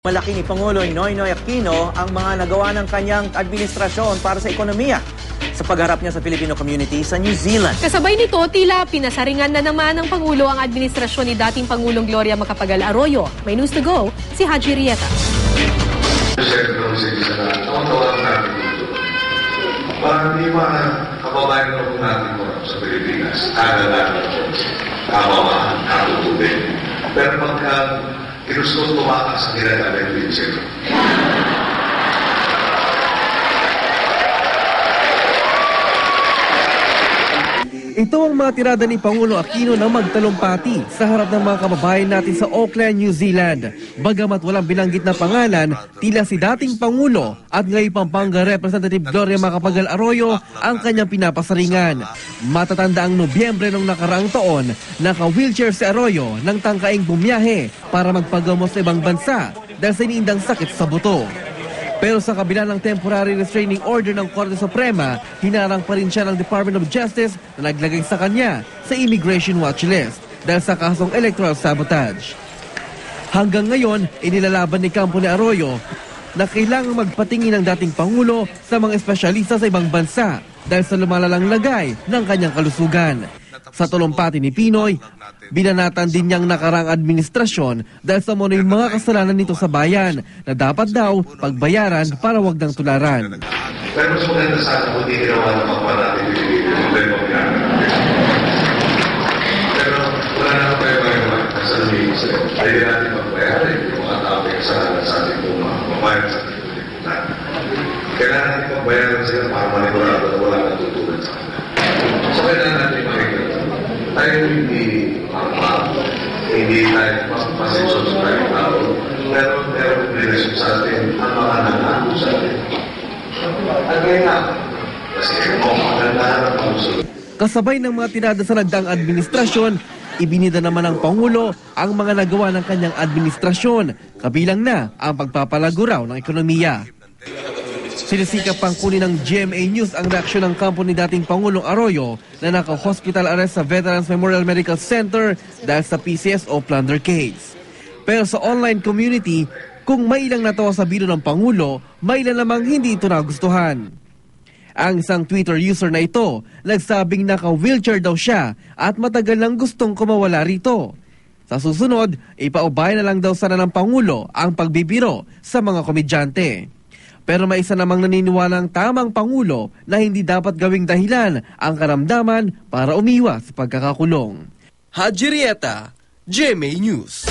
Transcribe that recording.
Malaki ni Pangulo Noynoy Aquino ang mga nagawa ng kanyang administrasyon para sa ekonomiya sa pagharap niya sa Filipino community sa New Zealand. Kasabay nito, tila pinasaringan na naman ng Pangulo ang administrasyon ni dating Pangulong Gloria Macapagal Arroyo. May news to go, si Haji Rieta. Para hindi mga kababayan na po natin sa Pilipinas, kagalan kababayan, katutubin. Pero pagka kinustong tumakas sa ginagaling pinsin. Ito ang mga tirada ni Pangulo Aquino na magtalumpati sa harap ng mga kababayan natin sa Auckland, New Zealand. Bagamat walang binanggit na pangalan, tila si dating Pangulo at ngayon Pampanga Representative Gloria Macapagal Arroyo ang kanyang pinapasaringan. Matatanda ang Nobyembre ng nakaraang taon, naka-wheelchair si Arroyo nang tangkaing bumiyahe para magpagamot sa ibang bansa dahil sa iniindang sakit sa buto. Pero sa kabila ng temporary restraining order ng Korte Suprema, hinarang pa rin siya ng Department of Justice na naglagay sa kanya sa immigration watch list dahil sa kasong electoral sabotage. Hanggang ngayon, inilalaban ni Campo ni Arroyo na kailangang magpatingin ng dating Pangulo sa mga espesyalista sa ibang bansa dahil sa lumalalang lagay ng kanyang kalusugan. Sa talumpati ni Pinoy, binanatan din niyang nakarang administrasyon dahil sa mga mga kasalanan nito sa bayan na dapat daw pagbayaran para wag nang tularan. Pero mas maganda sana kung hindi ginawa ng mga natin Pilipinas. Pero wala na tayo magawa sa limits. Hindi natin magbayaran yung mga tao yung sa ating pumapayang sa Pilipinas. Kailangan natin magbayaran sila para manigurado na wala natutunan sa kanila. So kailangan natin makikita. Tayo hindi tayo pasensyon sa tayong tao, pero relasyon sa atin ang mga nangako sa atin. At ngayon na, kasi kung magandaan ang pangusod. Kasabay ng mga tirada sa nagdaang administrasyon, ibinida naman ng Pangulo ang mga nagawa ng kanyang administrasyon, kabilang na ang pagpapalago raw ng ekonomiya. Sinisikap pang kunin ng GMA News ang reaksyon ng kampo ni dating Pangulong Arroyo na naka-hospital arrest sa Veterans Memorial Medical Center dahil sa PCSO plunder case. Pero sa online community, kung may ilang natawa sa biro ng Pangulo, may ilan namang hindi ito nagustuhan. Ang isang Twitter user na ito, nagsabing naka-wheelchair daw siya at matagal nang gustong kumawala rito. Sa susunod, ipaubay na lang daw sana ng Pangulo ang pagbibiro sa mga komedyante. Pero may isa namang naniniwalang tamang Pangulo na hindi dapat gawing dahilan ang karamdaman para umiwas sa pagkakakulong. Haji Rieta, GMA News.